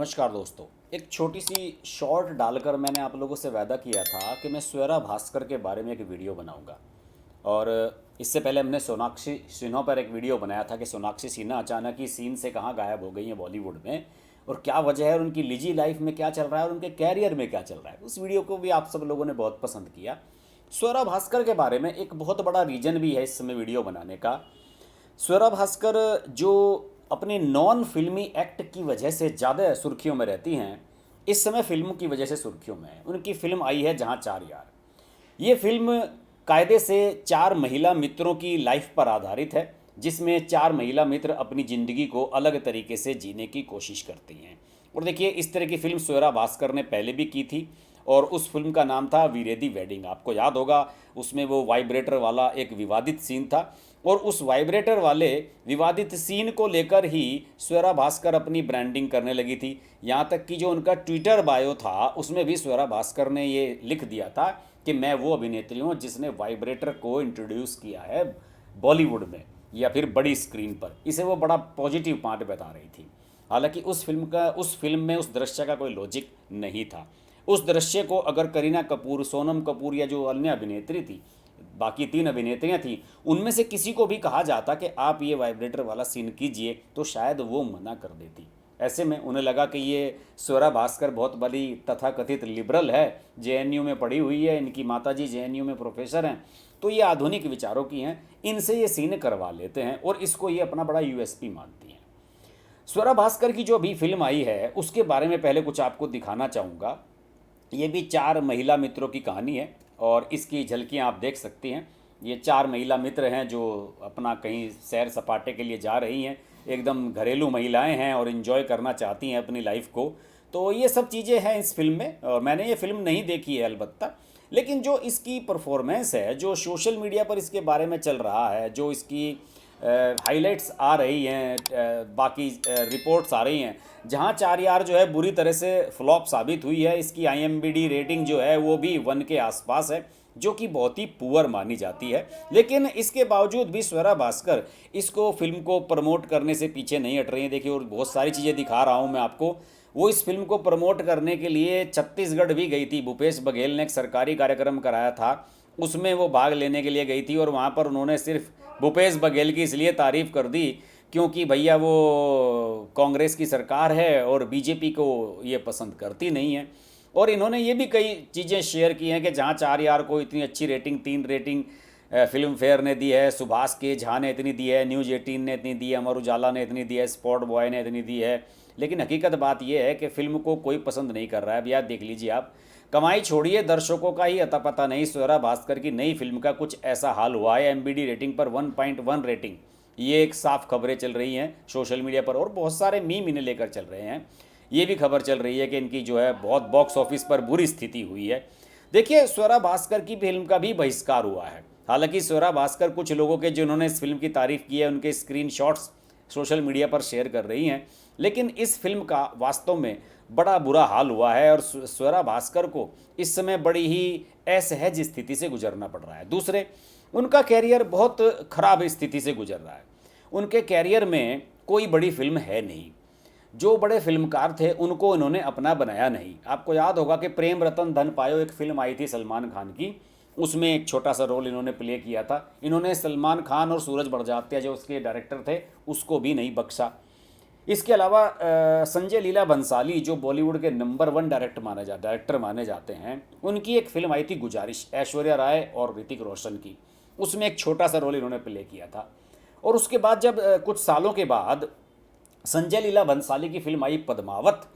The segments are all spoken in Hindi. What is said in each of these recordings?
नमस्कार दोस्तों। एक छोटी सी शॉर्ट डालकर मैंने आप लोगों से वादा किया था कि मैं स्वरा भास्कर के बारे में एक वीडियो बनाऊंगा। और इससे पहले हमने सोनाक्षी सिन्हा पर एक वीडियो बनाया था कि सोनाक्षी सिन्हा अचानक ही सीन से कहाँ गायब हो गई हैं बॉलीवुड में, और क्या वजह है, और उनकी निजी लाइफ में क्या चल रहा है और उनके कैरियर में क्या चल रहा है। उस वीडियो को भी आप सब लोगों ने बहुत पसंद किया। स्वरा भास्कर के बारे में एक बहुत बड़ा रीज़न भी है इस समय वीडियो बनाने का। स्वरा भास्कर जो अपनी नॉन फिल्मी एक्ट की वजह से ज़्यादा सुर्खियों में रहती हैं, इस समय फिल्म की वजह से सुर्खियों में है। उनकी फिल्म आई है जहाँ चार यार। ये फिल्म कायदे से चार महिला मित्रों की लाइफ पर आधारित है, जिसमें चार महिला मित्र अपनी ज़िंदगी को अलग तरीके से जीने की कोशिश करती हैं। और देखिए, इस तरह की फिल्म स्वरा भास्कर ने पहले भी की थी, और उस फिल्म का नाम था वीरे दी वेडिंग। आपको याद होगा, उसमें वो वाइब्रेटर वाला एक विवादित सीन था, और उस वाइब्रेटर वाले विवादित सीन को लेकर ही स्वरा भास्कर अपनी ब्रांडिंग करने लगी थी। यहाँ तक कि जो उनका ट्विटर बायो था, उसमें भी स्वरा भास्कर ने ये लिख दिया था कि मैं वो अभिनेत्री हूँ जिसने वाइब्रेटर को इंट्रोड्यूस किया है बॉलीवुड में या फिर बड़ी स्क्रीन पर। इसे वो बड़ा पॉजिटिव पार्ट बता रही थी। हालांकि उस फिल्म में उस दृश्य का कोई लॉजिक नहीं था। उस दृश्य को अगर करीना कपूर, सोनम कपूर या जो अन्य अभिनेत्री थी, बाकी तीन अभिनेत्रियां थी, उनमें से किसी को भी कहा जाता कि आप ये वाइब्रेटर वाला सीन कीजिए, तो शायद वो मना कर देती। ऐसे में उन्हें लगा कि ये स्वरा भास्कर बहुत बड़ी तथाकथित लिबरल है, जेएनयू में पढ़ी हुई है, इनकी माताजी जेएनयू में प्रोफेसर हैं, तो ये आधुनिक विचारों की हैं, इनसे ये सीन करवा लेते हैं और इसको ये अपना बड़ा यूएसपी मानती हैं। स्वरा भास्कर की जो अभी फिल्म आई है, उसके बारे में पहले कुछ आपको दिखाना चाहूँगा। ये भी चार महिला मित्रों की कहानी है और इसकी झलकियाँ आप देख सकती हैं। ये चार महिला मित्र हैं जो अपना कहीं सैर सपाटे के लिए जा रही हैं। एकदम घरेलू महिलाएं हैं और इन्जॉय करना चाहती हैं अपनी लाइफ को। तो ये सब चीज़ें हैं इस फिल्म में, और मैंने ये फिल्म नहीं देखी है अलबत्ता, लेकिन जो इसकी परफॉर्मेंस है, जो सोशल मीडिया पर इसके बारे में चल रहा है, जो इसकी हाइलाइट्स आ रही हैं, बाकी रिपोर्ट्स आ रही हैं, जहां चार यार जो है बुरी तरह से फ्लॉप साबित हुई है। इसकी IMDb रेटिंग जो है वो भी 1 के आसपास है, जो कि बहुत ही पुअर मानी जाती है। लेकिन इसके बावजूद भी स्वरा भास्कर इसको फिल्म को प्रमोट करने से पीछे नहीं हट रही हैं। देखिए, और बहुत सारी चीज़ें दिखा रहा हूँ मैं आपको। वो इस फिल्म को प्रमोट करने के लिए छत्तीसगढ़ भी गई थी। भूपेश बघेल ने एक सरकारी कार्यक्रम कराया था, उसमें वो भाग लेने के लिए गई थी, और वहाँ पर उन्होंने सिर्फ भूपेश बघेल की इसलिए तारीफ़ कर दी क्योंकि भैया वो कांग्रेस की सरकार है और बीजेपी को ये पसंद करती नहीं है। और इन्होंने ये भी कई चीज़ें शेयर की हैं कि जहाँ चार यार को इतनी अच्छी रेटिंग, 3 रेटिंग फिल्म फेयर ने दी है, सुभाष के झा ने इतनी दी है, न्यूज़ 18 ने इतनी दी है, अमर उजाला ने इतनी दी है, स्पॉट बॉय ने इतनी दी है, लेकिन हकीकत बात यह है कि फिल्म को कोई पसंद नहीं कर रहा है। भैया देख लीजिए आप, कमाई छोड़िए, दर्शकों का ही अता पता नहीं। स्वरा भास्कर की नई फिल्म का कुछ ऐसा हाल हुआ है। MBD रेटिंग पर 1.1 रेटिंग, ये एक साफ खबरें चल रही हैं सोशल मीडिया पर, और बहुत सारे मीम इन्हें लेकर चल रहे हैं। ये भी खबर चल रही है कि इनकी जो है बहुत बॉक्स ऑफिस पर बुरी स्थिति हुई है। देखिए, स्वरा भास्कर की फिल्म का भी बहिष्कार हुआ है। हालांकि स्वरा भास्कर कुछ लोगों के जिन्होंने इस फिल्म की तारीफ की है, उनके स्क्रीनशॉट्स सोशल मीडिया पर शेयर कर रही हैं, लेकिन इस फिल्म का वास्तव में बड़ा बुरा हाल हुआ है और स्वरा भास्कर को इस समय बड़ी ही असहज स्थिति से गुजरना पड़ रहा है। दूसरे, उनका कैरियर बहुत खराब स्थिति से गुजर रहा है। उनके कैरियर में कोई बड़ी फिल्म है नहीं। जो बड़े फिल्मकार थे उनको इन्होंने अपना बनाया नहीं। आपको याद होगा कि प्रेम रतन धन पायो एक फिल्म आई थी सलमान खान की, उसमें एक छोटा सा रोल इन्होंने प्ले किया था। इन्होंने सलमान खान और सूरज बड़जात्या जो उसके डायरेक्टर थे, उसको भी नहीं बख्शा। इसके अलावा संजय लीला भंसाली, जो बॉलीवुड के नंबर 1 डायरेक्टर माने जाते हैं, उनकी एक फिल्म आई थी गुजारिश, ऐश्वर्या राय और ऋतिक रोशन की। उसमें एक छोटा सा रोल इन्होंने प्ले किया था। और उसके बाद जब कुछ सालों के बाद संजय लीला भंसाली की फिल्म आई पद्मावत,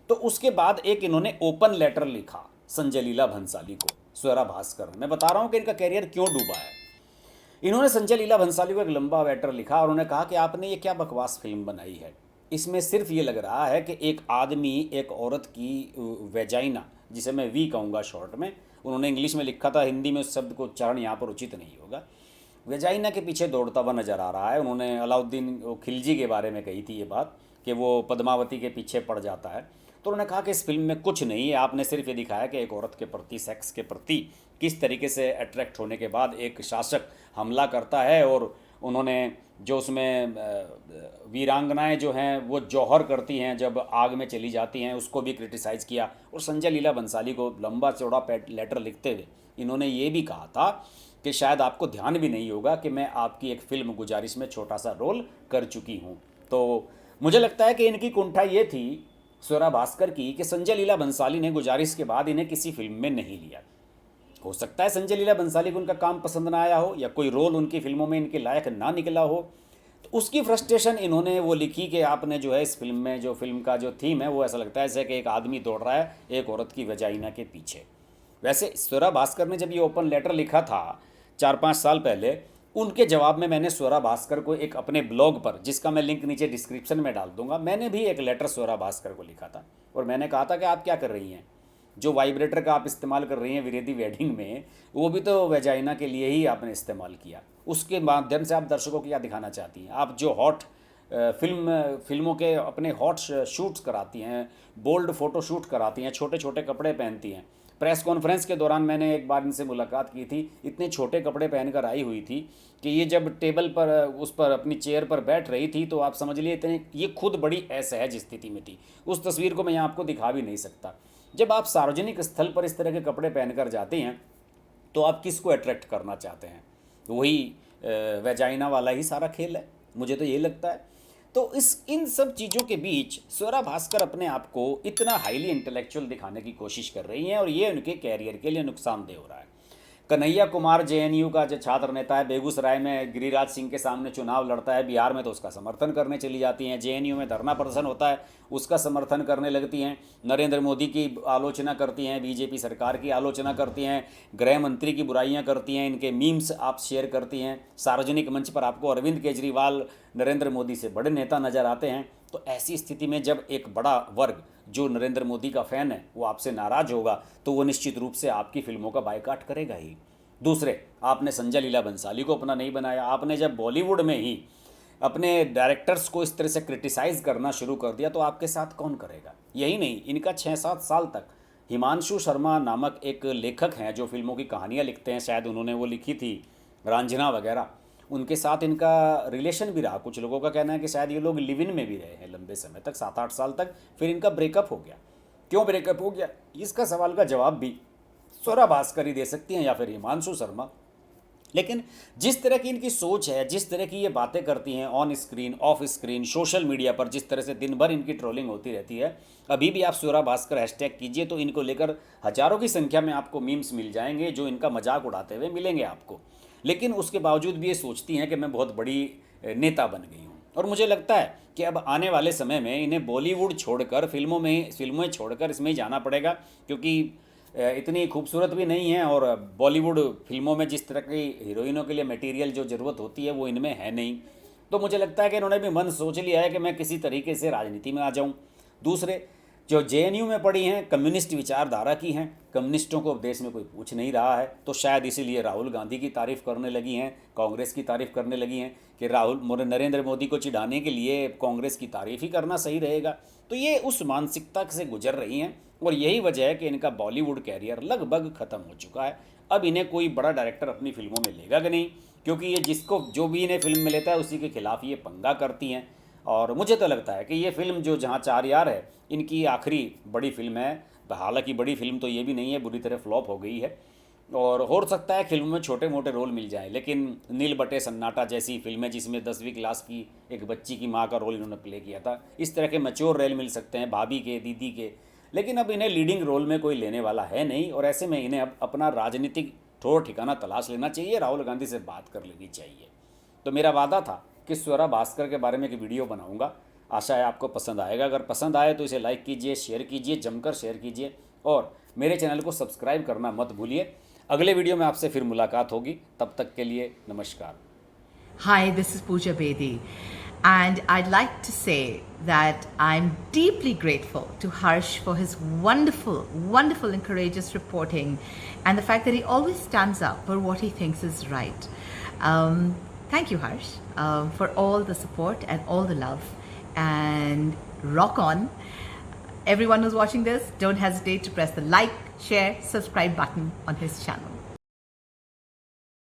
तो उसके बाद एक इन्होंने ओपन लेटर लिखा संजय लीला भंसाली को, स्वरा भास्कर। मैं बता रहा हूँ कि इनका कैरियर क्यों डूबा है। इन्होंने संजय लीला भंसाली को एक लंबा लेटर लिखा और उन्होंने कहा कि आपने ये क्या बकवास फिल्म बनाई है। इसमें सिर्फ ये लग रहा है कि एक आदमी एक औरत की वेजाइना, जिसे मैं वी कहूँगा शॉर्ट में, उन्होंने इंग्लिश में लिखा था, हिंदी में उस शब्द को उच्चारण यहाँ पर उचित नहीं होगा, वेजाइना के पीछे दौड़ता हुआ नजर आ रहा है। उन्होंने अलाउद्दीन खिलजी के बारे में कही थी ये बात कि वो पद्मावती के पीछे पड़ जाता है। तो उन्होंने कहा कि इस फिल्म में कुछ नहीं है, आपने सिर्फ ये दिखाया कि एक औरत के प्रति, सेक्स के प्रति किस तरीके से अट्रैक्ट होने के बाद एक शासक हमला करता है और उन्होंने जो उसमें वीरांगनाएं जो हैं वो जौहर करती हैं जब आग में चली जाती हैं, उसको भी क्रिटिसाइज़ किया। और संजय लीला बंसाली को लंबा चौड़ा लेटर लिखते हुए इन्होंने ये भी कहा था कि शायद आपको ध्यान भी नहीं होगा कि मैं आपकी एक फिल्म गुजारिश में छोटा सा रोल कर चुकी हूँ। तो मुझे लगता है कि इनकी कुंठा ये थी स्वरा भास्कर की कि संजय लीला बंसाली ने गुजारिश के बाद इन्हें किसी फिल्म में नहीं लिया। हो सकता है संजय लीला बंसाली को उनका काम पसंद ना आया हो या कोई रोल उनकी फिल्मों में इनके लायक ना निकला हो, तो उसकी फ्रस्ट्रेशन इन्होंने वो लिखी कि आपने जो है इस फिल्म में जो फिल्म का जो थीम है वो ऐसा लगता है जैसे कि एक आदमी दौड़ रहा है एक औरत की वजाइना के पीछे। वैसे स्वरा भास्कर ने जब ये ओपन लेटर लिखा था 4-5 साल पहले, उनके जवाब में मैंने स्वरा भास्कर को एक अपने ब्लॉग पर, जिसका मैं लिंक नीचे डिस्क्रिप्शन में डाल दूंगा, मैंने भी एक लेटर स्वरा भास्कर को लिखा था और मैंने कहा था कि आप क्या कर रही हैं, जो वाइब्रेटर का आप इस्तेमाल कर रही हैं विरेदी वेडिंग में, वो भी तो वेजाइना के लिए ही आपने इस्तेमाल किया। उसके माध्यम से आप दर्शकों को क्या दिखाना चाहती हैं? आप जो हॉट फिल्मों के अपने हॉट शूट्स कराती हैं, बोल्ड फोटो शूट कराती हैं, छोटे छोटे कपड़े पहनती हैं। प्रेस कॉन्फ्रेंस के दौरान मैंने एक बार इनसे मुलाकात की थी, इतने छोटे कपड़े पहनकर आई हुई थी कि ये जब टेबल पर उस पर अपनी चेयर पर बैठ रही थी तो आप समझ लिए इतने, ये खुद बड़ी असहज स्थिति में थी। उस तस्वीर को मैं यहाँ आपको दिखा भी नहीं सकता। जब आप सार्वजनिक स्थल पर इस तरह के कपड़े पहनकर जाते हैं तो आप किसको अट्रैक्ट करना चाहते हैं? वही वेजाइना वाला ही सारा खेल है, मुझे तो ये लगता है। तो इन सब चीज़ों के बीच स्वरा भास्कर अपने आप को इतना हाईली इंटेलेक्चुअल दिखाने की कोशिश कर रही हैं और ये उनके कैरियर के लिए नुकसानदेह हो रहा है। कन्हैया कुमार जेएनयू का जो छात्र नेता है, बेगूसराय में गिरिराज सिंह के सामने चुनाव लड़ता है, बिहार में तो उसका समर्थन करने चली जाती हैं। जेएनयू में धरना प्रदर्शन होता है, उसका समर्थन करने लगती हैं। नरेंद्र मोदी की आलोचना करती हैं, बीजेपी सरकार की आलोचना करती हैं, गृह मंत्री की बुराइयां करती हैं, इनके मीम्स आप शेयर करती हैं। सार्वजनिक मंच पर आपको अरविंद केजरीवाल नरेंद्र मोदी से बड़े नेता नज़र आते हैं। तो ऐसी स्थिति में जब एक बड़ा वर्ग जो नरेंद्र मोदी का फ़ैन है वो आपसे नाराज़ होगा तो वो निश्चित रूप से आपकी फिल्मों का बायकॉट करेगा ही। दूसरे, आपने संजय लीला बंसाली को अपना नहीं बनाया। आपने जब बॉलीवुड में ही अपने डायरेक्टर्स को इस तरह से क्रिटिसाइज़ करना शुरू कर दिया तो आपके साथ कौन करेगा? यही नहीं, इनका 6-7 साल तक हिमांशु शर्मा नामक एक लेखक हैं जो फिल्मों की कहानियाँ लिखते हैं, शायद उन्होंने वो लिखी थी रांझना वगैरह, उनके साथ इनका रिलेशन भी रहा। कुछ लोगों का कहना है कि शायद ये लोग लिव इन में भी रहे हैं लंबे समय तक, 7-8 साल तक। फिर इनका ब्रेकअप हो गया। क्यों ब्रेकअप हो गया, इसका सवाल का जवाब भी स्वरा भास्कर ही दे सकती हैं या फिर हिमांशु शर्मा। लेकिन जिस तरह की इनकी सोच है, जिस तरह की ये बातें करती हैं on screen, of screen, social media पर जिस तरह से दिन भर इनकी ट्रोलिंग होती रहती है, अभी भी आप स्वरा भास्कर हैशटैग कीजिए तो इनको लेकर हज़ारों की संख्या में आपको मीम्स मिल जाएंगे जो इनका मजाक उड़ाते हुए मिलेंगे आपको। लेकिन उसके बावजूद भी ये सोचती हैं कि मैं बहुत बड़ी नेता बन गई हूँ। और मुझे लगता है कि अब आने वाले समय में इन्हें बॉलीवुड छोड़कर फिल्में छोड़कर इसमें ही जाना पड़ेगा, क्योंकि इतनी खूबसूरत भी नहीं है और बॉलीवुड फिल्मों में जिस तरह की हीरोइनों के लिए मटेरियल जो ज़रूरत होती है वो इनमें है नहीं। तो मुझे लगता है कि इन्होंने भी मन सोच लिया है कि मैं किसी तरीके से राजनीति में आ जाऊं। दूसरे, जो जेएनयू में पढ़ी हैं, कम्युनिस्ट विचारधारा की हैं, कम्युनिस्टों को देश में कोई पूछ नहीं रहा है, तो शायद इसीलिए राहुल गांधी की तारीफ़ करने लगी हैं, कांग्रेस की तारीफ़ करने लगी हैं कि नरेंद्र मोदी को चिढ़ाने के लिए कांग्रेस की तारीफ़ ही करना सही रहेगा। तो ये उस मानसिकता से गुजर रही हैं और यही वजह है कि इनका बॉलीवुड कैरियर लगभग ख़त्म हो चुका है। अब इन्हें कोई बड़ा डायरेक्टर अपनी फिल्मों में लेगा कि नहीं, क्योंकि ये जो भी इन्हें फिल्म में लेता है उसी के खिलाफ ये पंगा करती हैं। और मुझे तो लगता है कि ये फिल्म जो जहाँ चार यार है इनकी आखिरी बड़ी फिल्म है। हालांकि बड़ी फिल्म तो ये भी नहीं है, बुरी तरह फ्लॉप हो गई है और हो सकता है फिल्म में छोटे मोटे रोल मिल जाएं, लेकिन नील बटे सन्नाटा जैसी फिल्में जिसमें 10वीं क्लास की एक बच्ची की माँ का रोल इन्होंने प्ले किया था, इस तरह के मैच्योर रोल मिल सकते हैं भाभी के, दीदी के। लेकिन अब इन्हें लीडिंग रोल में कोई लेने वाला है नहीं और ऐसे में इन्हें अब अपना राजनीतिक ठोर ठिकाना तलाश लेना चाहिए, राहुल गांधी से बात कर लेनी चाहिए। तो मेरा वादा था कि स्वरा भास्कर के बारे में एक वीडियो बनाऊंगा, आशा है आपको पसंद आएगा। अगर पसंद आए तो इसे लाइक कीजिए, शेयर कीजिए, जमकर शेयर कीजिए और मेरे चैनल को सब्सक्राइब करना मत भूलिए। अगले वीडियो में आपसे फिर मुलाकात होगी, तब तक के लिए नमस्कार। Hi, this is Pooja Bedi, and I'd like to say that I'm deeply grateful to Harsh for his wonderful, wonderful and courageous reporting and the fact that he always stands up for what he thinks is right. Thank you, Harsh, for all the support and all the love, and rock on. Everyone who's watching this, don't hesitate to press the like, share, subscribe button on his channel.